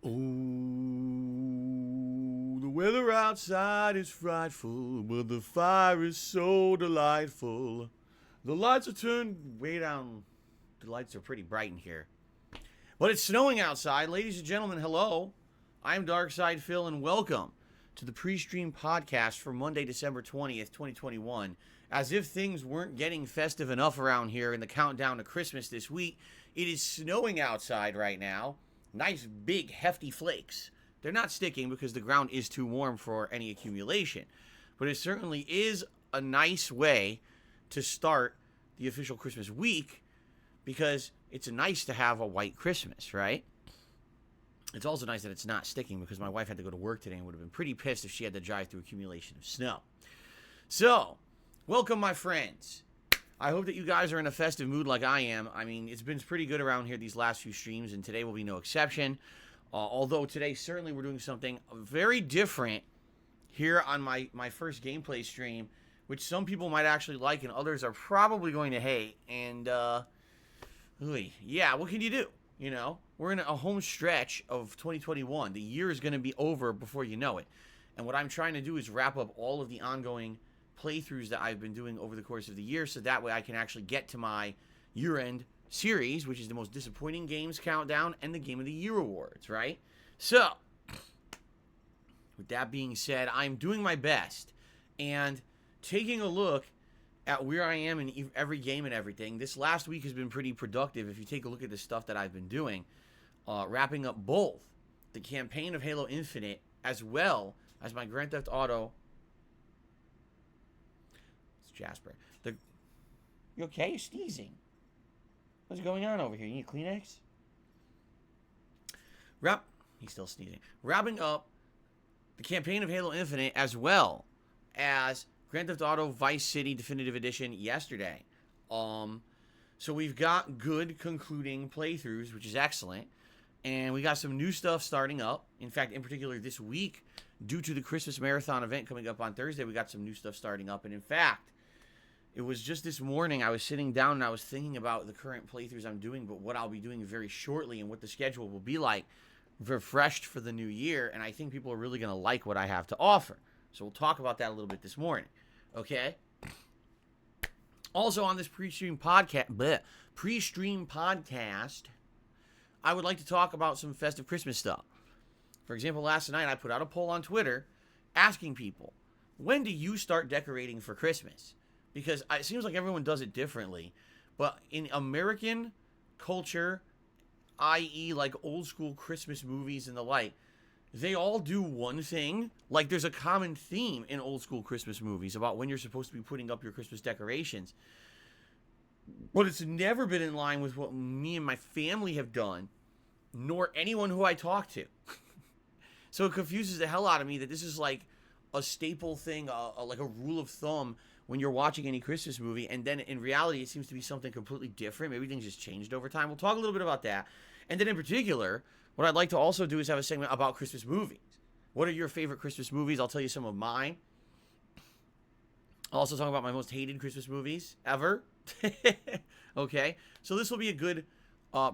Oh, the weather outside is frightful, but the fire is so delightful. The lights are turned way down. The lights are pretty bright in here. But it's snowing outside. Ladies and gentlemen, hello. I'm Darkside Phil, and welcome to the PreStream podcast for Monday, December 20th, 2021. As if things weren't getting festive enough around here in the countdown to Christmas this week, it is snowing outside right now. Nice, big, hefty flakes. They're not sticking because the ground is too warm for any accumulation. But it certainly is a nice way to start the official Christmas week because it's nice to have a white Christmas, right? It's also nice that it's not sticking because my wife had to go to work today and would have been pretty pissed if she had to drive through accumulation of snow. So, welcome, my friends. I hope that you guys are in a festive mood like I am. I mean, it's been pretty good around here these last few streams, and today will be no exception. Although today, certainly, we're doing something very different here on my first gameplay stream, which some people might actually like and others are probably going to hate. And, yeah, what can you do? You know, we're in a home stretch of 2021. The year is going to be over before you know it. And what I'm trying to do is wrap up all of the ongoing playthroughs that I've been doing over the course of the year, so that way I can actually get to my year-end series, which is the most disappointing games countdown and the Game of the Year awards, right? So, with that being said, I'm doing my best and taking a look at where I am in every game and everything. This last week has been pretty productive if you take a look at the stuff that I've been doing, wrapping up both the campaign of Halo Infinite as well as my Grand Theft Auto. It's Jasper. You okay? You're sneezing. What's going on over here? You need a Kleenex? He's still sneezing. Wrapping up the campaign of Halo Infinite as well as Grand Theft Auto Vice City Definitive Edition yesterday. So we've got good concluding playthroughs, which is excellent. And we got some new stuff starting up. In fact, in particular this week, due to the Christmas Marathon event coming up on Thursday, we got some new stuff starting up. And in fact, it was just this morning I was sitting down and I was thinking about the current playthroughs I'm doing, but what I'll be doing very shortly and what the schedule will be like, refreshed for the new year. And I think people are really going to like what I have to offer. So we'll talk about that a little bit this morning. Okay? Also on this PreStream podcast, I would like to talk about some festive Christmas stuff. For example, last night I put out a poll on Twitter asking people, when do you start decorating for Christmas? Because it seems like everyone does it differently. But in American culture, i.e. like old school Christmas movies and the like, they all do one thing. Like there's a common theme in old school Christmas movies about when you're supposed to be putting up your Christmas decorations. But it's never been in line with what me and my family have done, nor anyone who I talk to. So it confuses the hell out of me that this is like a staple thing, like a rule of thumb when you're watching any Christmas movie, and then in reality it seems to be something completely different. Maybe things just changed over time. We'll talk a little bit about that. And then in particular, what I'd like to also do is have a segment about Christmas movies. What are your favorite Christmas movies? I'll tell you some of mine. I'll also talk about my most hated Christmas movies ever. Okay, so this will be a good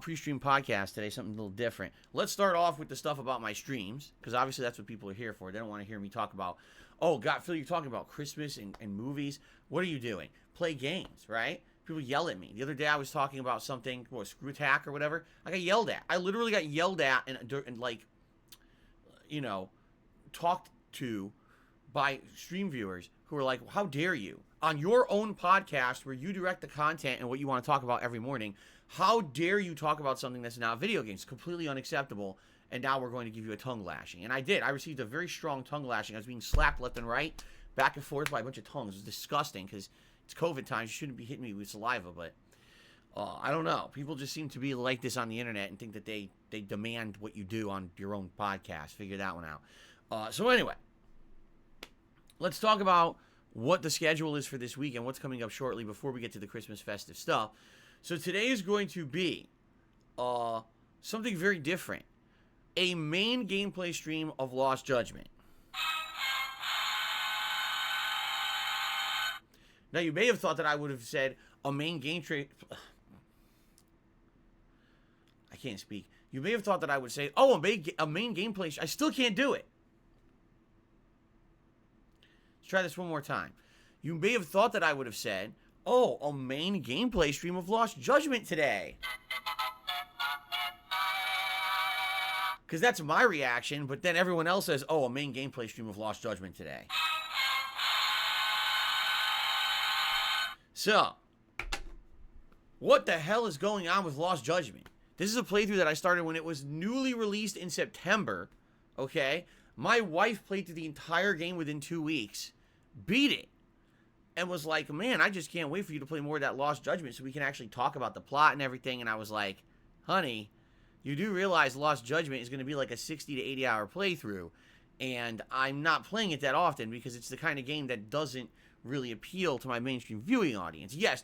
pre-stream podcast today, something a little different. Let's start off with the stuff about my streams, because obviously that's what people are here for. They don't want to hear me talk about, oh, God, Phil, you're talking about Christmas and movies. What are you doing? Play games, right? People yell at me. The other day I was talking about something, Screw Attack or whatever. I got yelled at. I literally got yelled at and like, you know, talked to by stream viewers who were like, how dare you? On your own podcast where you direct the content and what you want to talk about every morning, how dare you talk about something that's not video games? Completely unacceptable. And now we're going to give you a tongue lashing. And I did. I received a very strong tongue lashing. I was being slapped left and right, back and forth by a bunch of tongues. It was disgusting because it's COVID times. You shouldn't be hitting me with saliva. But I don't know. People just seem to be like this on the internet and think that they demand what you do on your own podcast. Figure that one out. So anyway, let's talk about what the schedule is for this week and what's coming up shortly before we get to the Christmas festive stuff. So today is going to be something very different. A main gameplay stream of Lost Judgment. Now, you may have thought that I would have said a main game can't speak. You may have thought that I would say, oh, a main gameplay. I still can't do it. Let's try this one more time. You may have thought that I would have said, oh, a main gameplay stream of Lost Judgment today. Because that's my reaction, but then everyone else says, oh, a main gameplay stream of Lost Judgment today. So, what the hell is going on with Lost Judgment? This is a playthrough that I started when it was newly released in September, okay? My wife played through the entire game within 2 weeks, beat it, and was like, man, I just can't wait for you to play more of that Lost Judgment so we can actually talk about the plot and everything. And I was like, honey, you do realize Lost Judgment is going to be like a 60 to 80 hour playthrough, and I'm not playing it that often because it's the kind of game that doesn't really appeal to my mainstream viewing audience. Yes,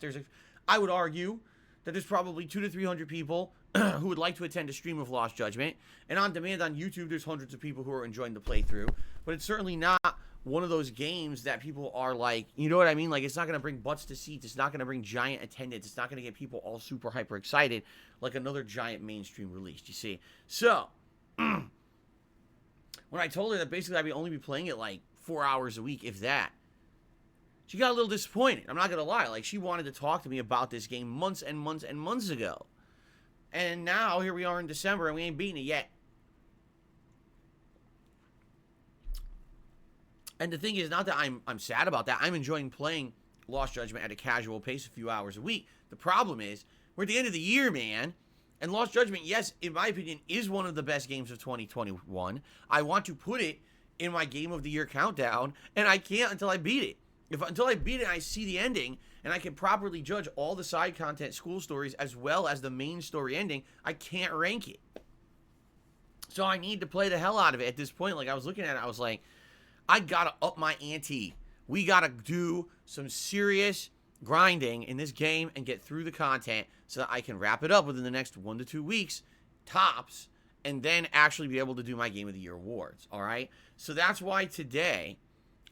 I would argue that there's probably 200 to 300 people who would like to attend a stream of Lost Judgment, and on demand on YouTube, there's hundreds of people who are enjoying the playthrough, but it's certainly not one of those games that people are like, you know what I mean? Like, it's not going to bring butts to seats. It's not going to bring giant attendance. It's not going to get people all super hyper excited like another giant mainstream release, you see? So, when I told her that basically I'd only be playing it like 4 hours a week, if that, she got a little disappointed. I'm not going to lie. Like, she wanted to talk to me about this game months and months and months ago. And now, here we are in December, and we ain't beaten it yet. And the thing is, not that I'm sad about that. I'm enjoying playing Lost Judgment at a casual pace, a few hours a week. The problem is, we're at the end of the year, man. And Lost Judgment, yes, in my opinion, is one of the best games of 2021. I want to put it in my Game of the Year countdown, and I can't until I beat it. Until I beat it and I see the ending, and I can properly judge all the side content, school stories, as well as the main story ending, I can't rank it. So I need to play the hell out of it at this point. Like, I was looking at it, I was like, I gotta up my ante. We gotta do some serious grinding in this game and get through the content so that I can wrap it up within the next 1 to 2 weeks, tops, and then actually be able to do my Game of the Year awards, all right? So that's why today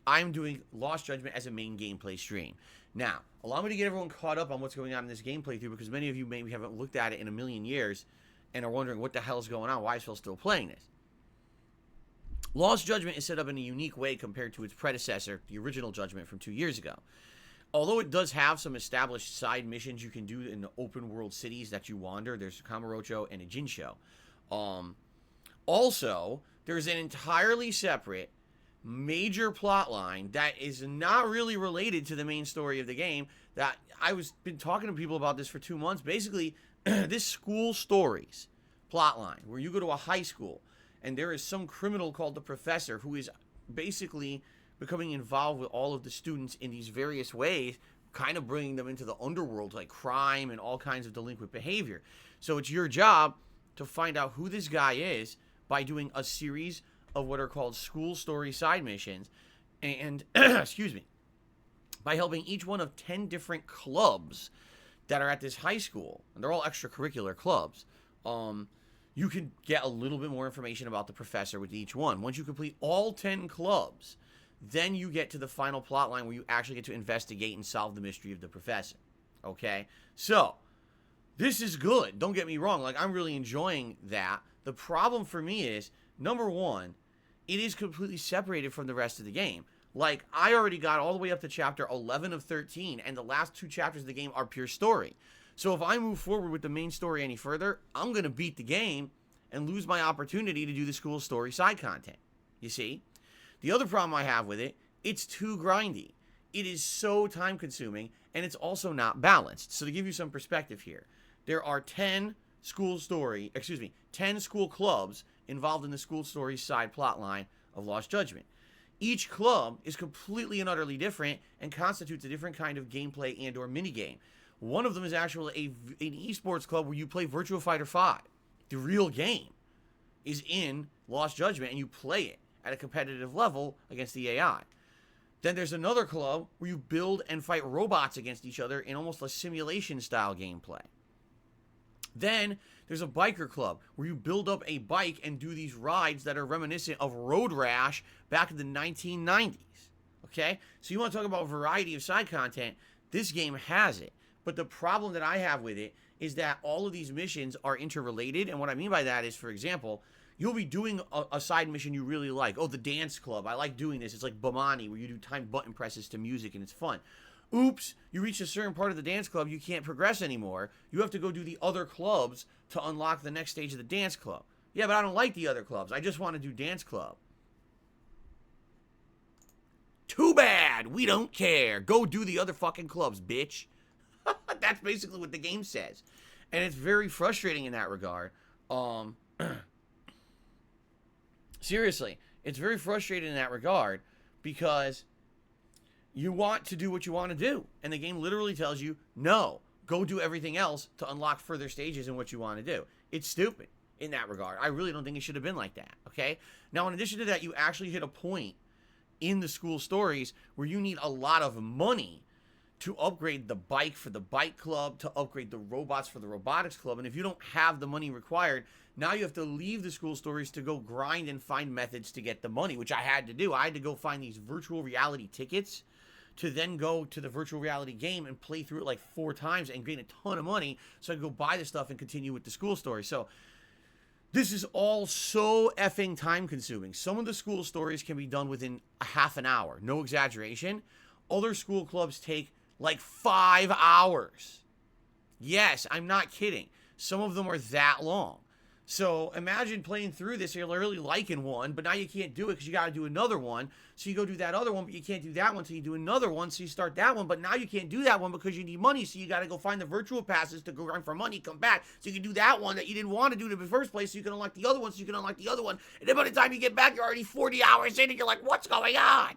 I'm doing Lost Judgment as a main gameplay stream. Now, allow me to get everyone caught up on what's going on in this gameplay through, because many of you maybe haven't looked at it in a million years and are wondering what the hell is going on. Why is Phil still playing this? Lost Judgment is set up in a unique way compared to its predecessor, the original Judgment from 2 years ago. Although it does have some established side missions you can do in the open world cities that you wander, there's Kamurocho and Ejinsho. Also, there's an entirely separate major plot line that is not really related to the main story of the game. That been talking to people about this for 2 months. Basically, this school stories plot line where you go to a high school and there is some criminal called the Professor who is basically becoming involved with all of the students in these various ways, kind of bringing them into the underworld, like crime and all kinds of delinquent behavior. So it's your job to find out who this guy is by doing a series of what are called school story side missions, and excuse me, by helping each one of 10 different clubs that are at this high school, and they're all extracurricular clubs. You can get a little bit more information about the Professor with each one. Once you complete all 10 clubs, then you get to the final plot line where you actually get to investigate and solve the mystery of the Professor. Okay? So, this is good. Don't get me wrong. Like, I'm really enjoying that. The problem for me is, number one, it is completely separated from the rest of the game. Like, I already got all the way up to chapter 11 of 13, and the last 2 chapters of the game are pure story. So if I move forward with the main story any further, I'm going to beat the game and lose my opportunity to do the school story side content. You see? The other problem I have with it, it's too grindy. It is so time consuming, and it's also not balanced. So to give you some perspective here, there are 10 school clubs involved in the school story side plot line of Lost Judgment. Each club is completely and utterly different and constitutes a different kind of gameplay and or minigame. One of them is actually an esports club where you play Virtua Fighter 5. The real game is in Lost Judgment, and you play it at a competitive level against the AI. Then there's another club where you build and fight robots against each other in almost a simulation-style gameplay. Then there's a biker club where you build up a bike and do these rides that are reminiscent of Road Rash back in the 1990s. Okay? So you want to talk about variety of side content, this game has it. But the problem that I have with it is that all of these missions are interrelated. And what I mean by that is, for example, you'll be doing a side mission you really like. Oh, the dance club. I like doing this. It's like Bomani, where you do timed button presses to music, and it's fun. Oops, you reach a certain part of the dance club, you can't progress anymore. You have to go do the other clubs to unlock the next stage of the dance club. Yeah, but I don't like the other clubs. I just want to do dance club. Too bad. We don't care. Go do the other fucking clubs, bitch. That's basically what the game says. And it's very frustrating in that regard. Seriously, it's very frustrating in that regard because you want to do what you want to do. And the game literally tells you, no, go do everything else to unlock further stages in what you want to do. It's stupid in that regard. I really don't think it should have been like that, okay? Now, in addition to that, you actually hit a point in the school stories where you need a lot of money to upgrade the bike for the bike club, to upgrade the robots for the robotics club. And if you don't have the money required, now you have to leave the school stories to go grind and find methods to get the money, which I had to do. I had to go find these virtual reality tickets to then go to the virtual reality game and play through it like 4 times and gain a ton of money so I could go buy the stuff and continue with the school story. So this is all so effing time consuming. Some of the school stories can be done within a half an hour. No exaggeration. Other school clubs take like 5 hours. Yes, I'm not kidding. Some of them are that long. So imagine playing through this, you're really liking one, but now you can't do it because you got to do another one. So you go do that other one, but you can't do that one, so you do another one, so you start that one, but now you can't do that one because you need money, so you got to go find the virtual passes to go grind for money, come back, so you can do that one that you didn't want to do in the first place, so you can unlock the other one, so you can unlock the other one, and then by the time you get back, you're already 40 hours in, and you're like, what's going on?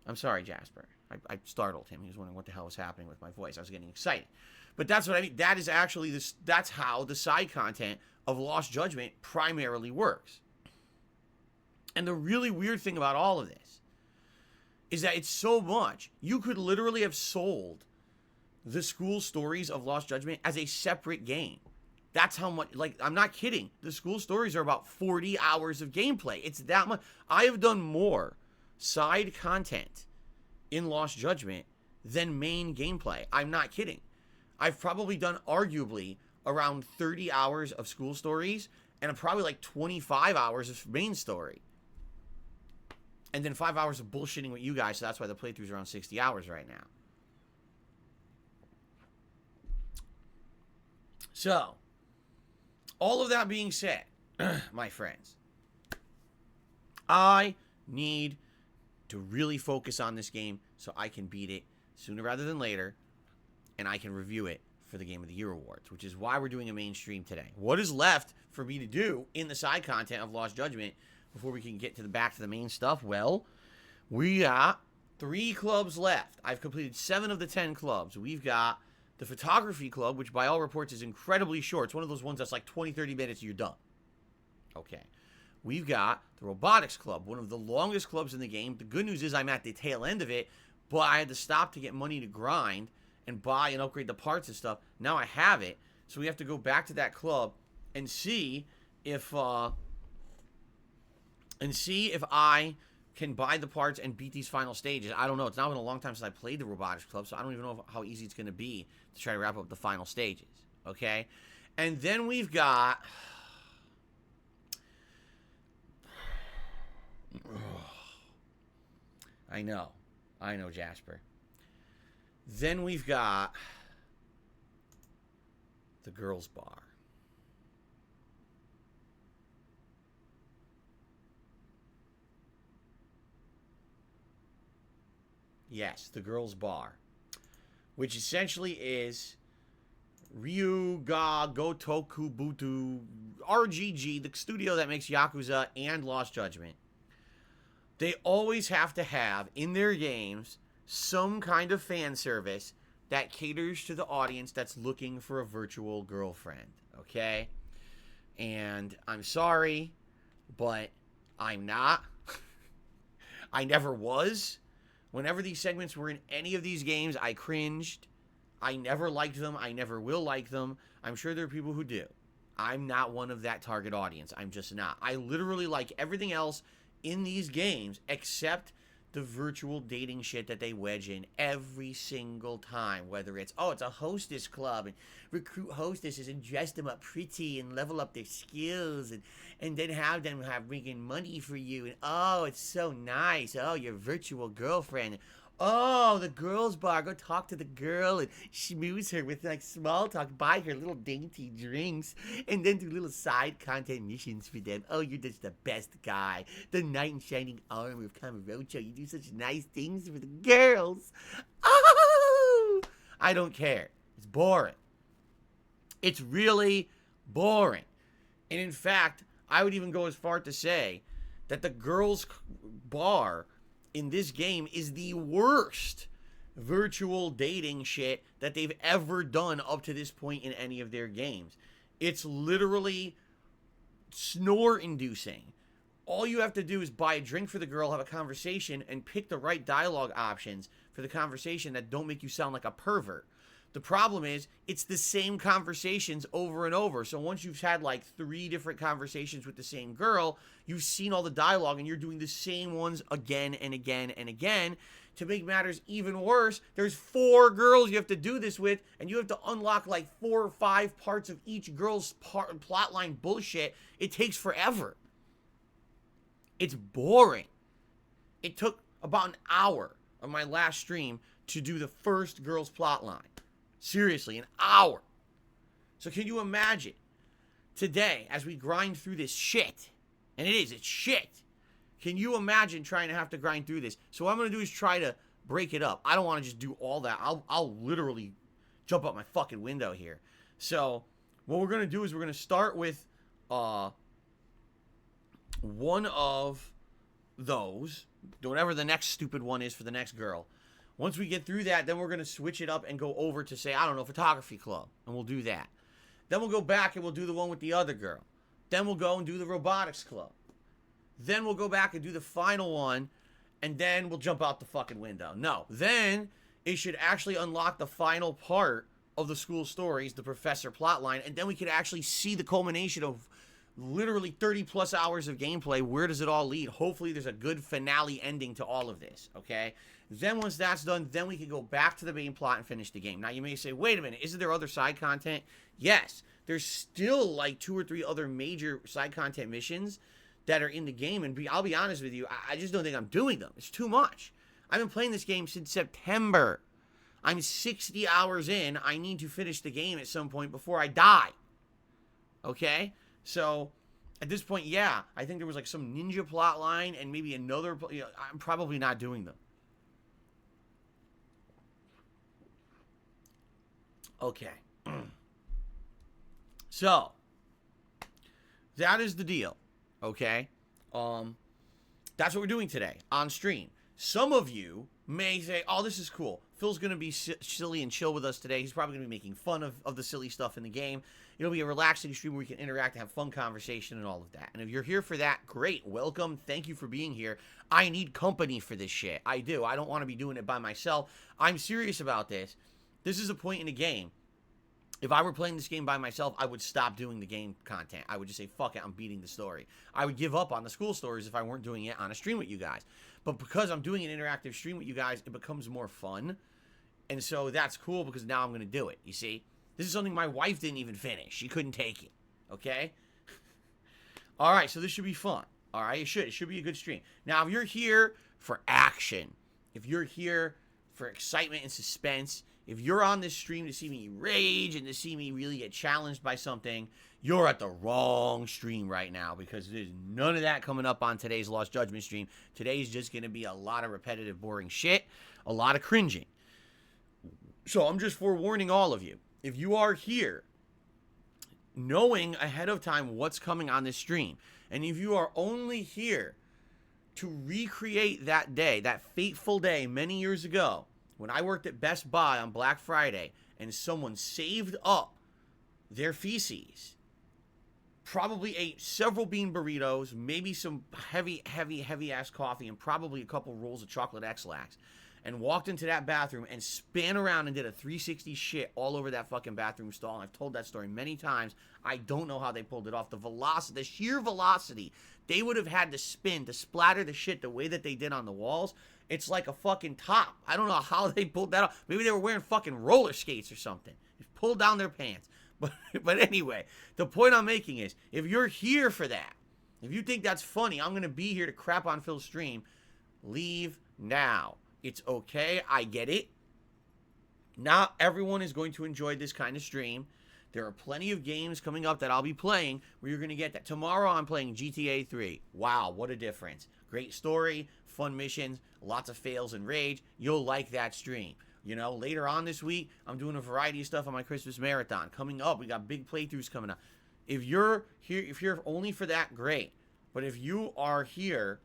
I'm sorry, Jasper. I startled him. He was wondering what the hell was happening with my voice. I was getting excited. But that's what I mean. That is actually this. That's how the side content of Lost Judgment primarily works. And the really weird thing about all of this is that it's so much. You could literally have sold the school stories of Lost Judgment as a separate game. That's how much, like, I'm not kidding. The school stories are about 40 hours of gameplay. It's that much. I have done more side content in Lost Judgment than main gameplay. I'm not kidding. I've probably done arguably around 30 hours of school stories and probably like 25 hours of main story. And then 5 hours of bullshitting with you guys, so that's why the playthrough's around 60 hours right now. So, all of that being said, my friends, I need to really focus on this game so I can beat it sooner rather than later, and I can review it for the Game of the Year Awards, which is why we're doing a main stream today. What is left for me to do in the side content of Lost Judgment before we can get to the back to the main stuff? Well, we got 3 clubs left. I've completed 7 of the 10 clubs. We've got the photography club, which by all reports is incredibly short. It's one of those ones that's like 20, 30 minutes and you're done. Okay. We've got the robotics club, one of the longest clubs in the game. The good news is I'm at the tail end of it, but I had to stop to get money to grind and buy and upgrade the parts and stuff. Now I have it, so we have to go back to that club and see if I can buy the parts and beat these final stages. I don't know. It's now been a long time since I played the robotics club, so I don't even know how easy it's going to be to try to wrap up the final stages. Okay? And then we've got... I know, Jasper. Then we've got the girls' bar. Yes, the girls' bar, which essentially is Ryuga Gotoku Butu RGG, the studio that makes Yakuza and Lost Judgment. They always have to have in their games some kind of fan service that caters to the audience that's looking for a virtual girlfriend, okay? And I'm sorry, but I'm not. I never was. Whenever these segments were in any of these games, I cringed. I never liked them. I never will like them. I'm sure there are people who do. I'm not one of that target audience. I'm just not. I literally like everything else in these games except the virtual dating shit that they wedge in every single time. Whether it's, oh, it's a hostess club and recruit hostesses and dress them up pretty and level up their skills and then have them bringing money for you. And oh, it's so nice. Oh, your virtual girlfriend. Oh, the girls bar. Go talk to the girl and schmooze her with like small talk. Buy her little dainty drinks and then do little side content missions for them. Oh, you're just the best guy. The knight in shining armor of Kamurocho. You do such nice things for the girls. Oh, I don't care. It's boring. It's really boring. And in fact, I would even go as far to say that the girls bar in this game is the worst virtual dating shit that they've ever done up to this point in any of their games. It's literally snore-inducing. All you have to do is buy a drink for the girl, have a conversation, and pick the right dialogue options for the conversation that don't make you sound like a pervert. The problem is, it's the same conversations over and over. So once you've had like 3 different conversations with the same girl, you've seen all the dialogue and you're doing the same ones again and again and again. To make matters even worse, there's 4 girls you have to do this with, and you have to unlock like 4 or 5 parts of each girl's plotline bullshit. It takes forever. It's boring. It took about an hour of my last stream to do the first girl's plotline. Seriously, an hour. So can you imagine today as we grind through this shit? And it's shit. Can you imagine trying to have to grind through this? So what I'm going to do is try to break it up. I don't want to just do all that. I'll literally jump out my fucking window here. So what we're going to do is we're going to start with one of those, whatever the next stupid one is for the next girl. Once we get through that, then we're going to switch it up and go over to, say, I don't know, photography club. And we'll do that. Then we'll go back and we'll do the one with the other girl. Then we'll go and do the robotics club. Then we'll go back and do the final one. And then we'll jump out the fucking window. No. Then it should actually unlock the final part of the school stories, the professor plotline. And then we could actually see the culmination of literally 30 plus hours of gameplay. Where does it all lead? Hopefully there's a good finale ending to all of this. Okay? Then once that's done, then we can go back to the main plot and finish the game. Now you may say, wait a minute, isn't there other side content? Yes, there's still like 2 or 3 other major side content missions that are in the game. And I'll be honest with you, I just don't think I'm doing them. It's too much. I've been playing this game since September. I'm 60 hours in. I need to finish the game at some point before I die. Okay? So at this point, yeah, I think there was like some ninja plot line and maybe another, I'm probably not doing them. Okay. So, that is the deal. Okay? That's what we're doing today on stream. Some of you may say, oh, this is cool. Phil's going to be silly and chill with us today. He's probably going to be making fun of the silly stuff in the game. It'll be a relaxing stream where we can interact and have fun conversation and all of that. And if you're here for that, great. Welcome. Thank you for being here. I need company for this shit. I do. I don't want to be doing it by myself. I'm serious about this. This is a point in the game. If I were playing this game by myself, I would stop doing the game content. I would just say, fuck it, I'm beating the story. I would give up on the school stories if I weren't doing it on a stream with you guys. But because I'm doing an interactive stream with you guys, it becomes more fun. And so that's cool because now I'm going to do it, you see? This is something my wife didn't even finish. She couldn't take it, okay? All right, so this should be fun. All right, it should be a good stream. Now, if you're here for action, if you're here for excitement and suspense, if you're on this stream to see me rage and to see me really get challenged by something, you're at the wrong stream right now because there's none of that coming up on today's Lost Judgment stream. Today's just going to be a lot of repetitive, boring shit, a lot of cringing. So I'm just forewarning all of you. If you are here knowing ahead of time what's coming on this stream, and if you are only here to recreate that day, that fateful day many years ago, when I worked at Best Buy on Black Friday and someone saved up their feces, probably ate several bean burritos, maybe some heavy ass coffee, and probably a couple rolls of chocolate X-Lax, and walked into that bathroom and span around and did a 360 shit all over that fucking bathroom stall. And I've told that story many times. I don't know how they pulled it off. The velocity, the sheer velocity they would have had to spin to splatter the shit the way that they did on the walls. It's like a fucking top. I don't know how they pulled that off. Maybe they were wearing fucking roller skates or something. Just pulled down their pants. But anyway, the point I'm making is, if you're here for that, if you think that's funny, I'm going to be here to crap on Phil's stream, leave now. It's okay. I get it. Not everyone is going to enjoy this kind of stream. There are plenty of games coming up that I'll be playing where you're going to get that. Tomorrow I'm playing GTA 3. Wow, what a difference. Great story, fun missions, lots of fails and rage. You'll like that stream. You know, later on this week, I'm doing a variety of stuff on my Christmas marathon. Coming up, we got big playthroughs coming up. If you're here, if you're only for that, great. But if you are here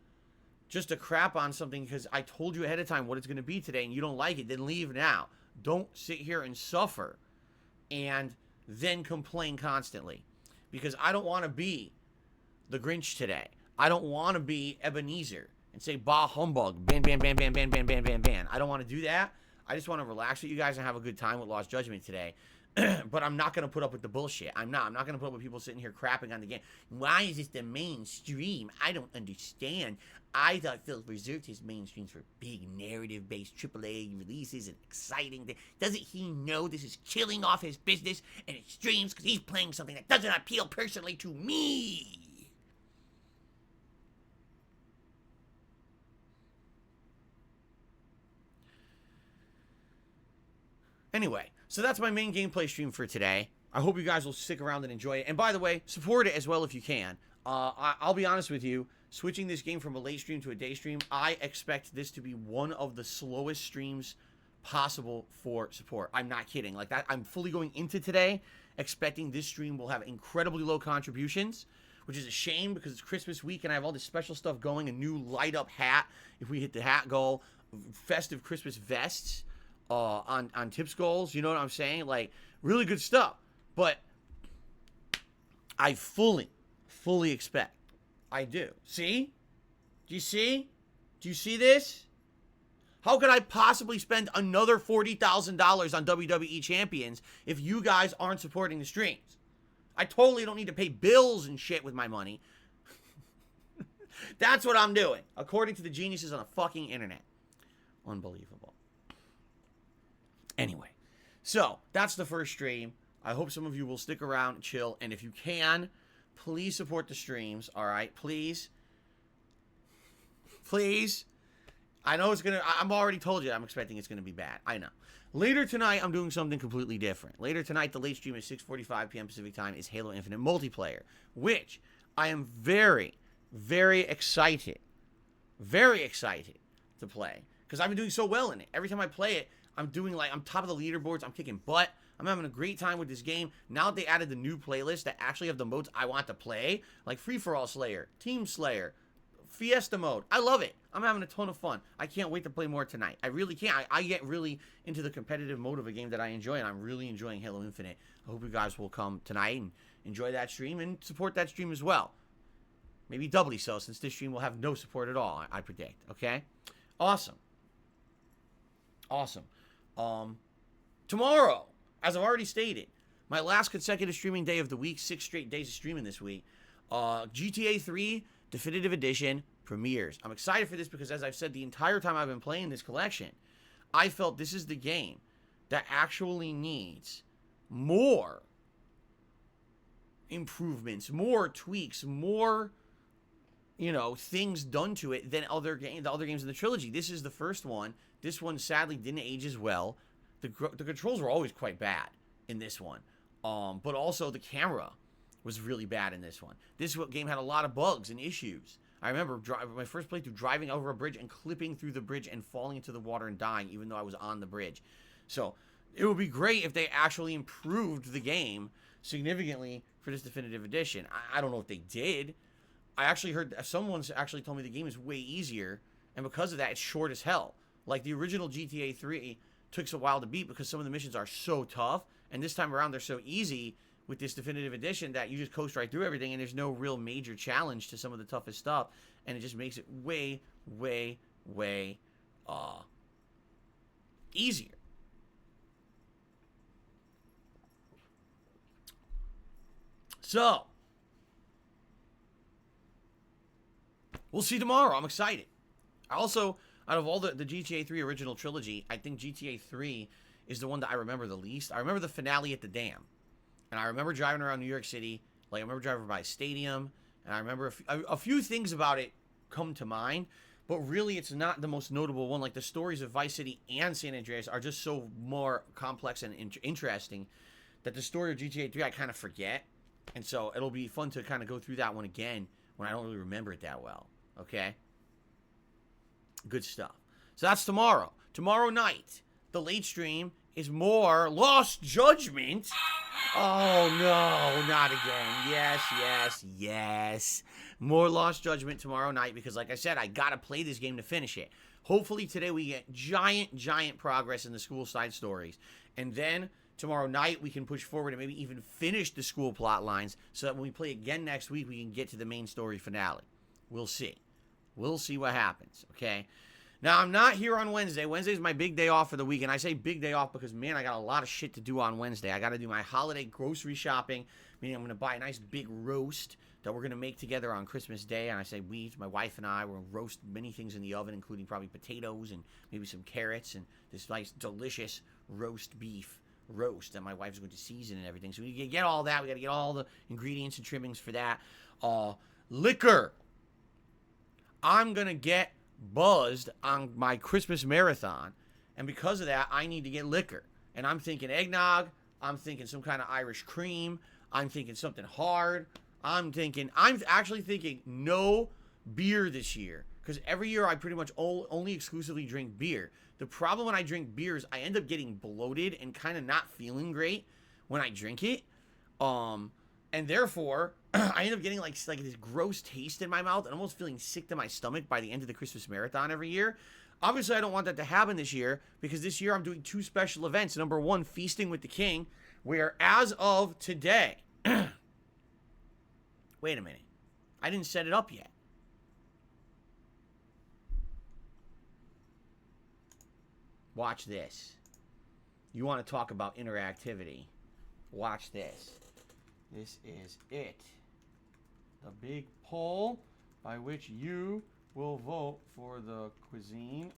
just to crap on something because I told you ahead of time what it's going to be today and you don't like it, then leave now. Don't sit here and suffer and then complain constantly. Because I don't want to be the Grinch today. I don't want to be Ebenezer and say, bah humbug, ban, ban, ban, ban, ban, ban, ban, ban, ban. I don't want to do that. I just want to relax with you guys and have a good time with Lost Judgment today. But I'm not going to put up with the bullshit. I'm not going to put up with people sitting here crapping on the game. Why is this the mainstream? I don't understand. I thought Phil reserved his mainstreams for big narrative-based AAA releases and exciting things. Doesn't he know this is killing off his business and his streams because he's playing something that doesn't appeal personally to me? Anyway, so that's my main gameplay stream for today. I hope you guys will stick around and enjoy it. And by the way, support it as well if you can. I'll be honest with you, switching this game from a late stream to a day stream, I expect this to be one of the slowest streams possible for support. I'm not kidding. Like that, I'm fully going into today expecting this stream will have incredibly low contributions, which is a shame because it's Christmas week and I have all this special stuff going, a new light up hat if we hit the hat goal, festive Christmas vests. On tips goals, you know what I'm saying? Like, really good stuff. But I fully expect. I do. See? Do you see? Do you see this? How could I possibly spend another $40,000 on WWE Champions if you guys aren't supporting the streams? I totally don't need to pay bills and shit with my money. That's what I'm doing, according to the geniuses on the fucking internet. Unbelievable. Anyway, so that's the first stream. I hope some of you will stick around and chill. And if you can, please support the streams. All right, please. Please. I know it's going to, I'm already told you I'm expecting it's going to be bad. I know. Later tonight, I'm doing something completely different. Later tonight, the late stream at 6:45 p.m. Pacific time is Halo Infinite multiplayer, which I am very, very excited to play. Because I've been doing so well in it. Every time I play it, I'm doing like, I'm top of the leaderboards. I'm kicking butt. I'm having a great time with this game. Now that they added the new playlist that actually have the modes I want to play, like Free-for-All Slayer, Team Slayer, Fiesta mode. I love it. I'm having a ton of fun. I can't wait to play more tonight. I really can't. I get really into the competitive mode of a game that I enjoy, and I'm really enjoying Halo Infinite. I hope you guys will come tonight and enjoy that stream and support that stream as well. Maybe doubly so, since this stream will have no support at all, I predict. Okay? Awesome. Awesome. Tomorrow, as I've already stated, my last consecutive streaming day of the week, 6 straight days of streaming this week, GTA 3 Definitive Edition premieres. I'm excited for this because, as I've said the entire time I've been playing this collection, I felt this is the game that actually needs more improvements, more tweaks, more, you know, things done to it than the other games in the trilogy. This is the first one. This one sadly didn't age as well. The controls were always quite bad in this one. But also the camera was really bad in this one. This game had a lot of bugs and issues. I remember my first playthrough driving over a bridge and clipping through the bridge and falling into the water and dying even though I was on the bridge. So it would be great if they actually improved the game significantly for this Definitive Edition. I don't know if they did. I actually heard someone's actually told me the game is way easier, and because of that, it's short as hell. Like the original GTA 3 took a while to beat because some of the missions are so tough, and this time around they're so easy with this Definitive Edition that you just coast right through everything, and there's no real major challenge to some of the toughest stuff, and it just makes it way easier. So, we'll see tomorrow. I'm excited. Also, out of all the GTA 3 original trilogy, I think GTA 3 is the one that I remember the least. I remember the finale at the dam. And I remember driving around New York City. Like, I remember driving by a stadium. And I remember a few things about it come to mind. But really, it's not the most notable one. Like, the stories of Vice City and San Andreas are just so more complex and interesting that the story of GTA 3 I kind of forget. And so it'll be fun to kind of go through that one again when I don't really remember it that well. Okay? Good stuff. So that's tomorrow. Tomorrow night, the late stream is more Lost Judgment. Oh, no, not again. Yes, yes, yes. More Lost Judgment tomorrow night because, like I said, I got to play this game to finish it. Hopefully today we get giant progress in the school side stories. And then tomorrow night we can push forward and maybe even finish the school plot lines so that when we play again next week, we can get to the main story finale. We'll see. We'll see what happens, okay? Now, I'm not here on Wednesday. Wednesday's my big day off for the week, and I say big day off because, man, I got a lot of shit to do on Wednesday. I got to do my holiday grocery shopping, meaning I'm going to buy a nice big roast that we're going to make together on Christmas Day, and I say we, my wife and I, we're going to roast many things in the oven, including probably potatoes and maybe some carrots and this nice, delicious roast beef roast that my wife's going to season and everything. So we got to get all that. We got to get all the ingredients and trimmings for that. Liquor. I'm going to get buzzed on my Christmas marathon, and because of that, I need to get liquor. And I'm thinking eggnog. I'm thinking some kind of Irish cream. I'm thinking something hard. I'm actually thinking no beer this year, because every year I pretty much only exclusively drink beer. The problem when I drink beers, I end up getting bloated and kind of not feeling great when I drink it. And therefore, I end up getting like this gross taste in my mouth and almost feeling sick to my stomach by the end of the Christmas marathon every year. Obviously, I don't want that to happen this year because this year I'm doing 2 special events. Number 1, Feasting with the King, where as of today, wait a minute, I didn't set it up yet. Watch this. You want to talk about interactivity? Watch this. This is it. The big poll by which you will vote for the cuisine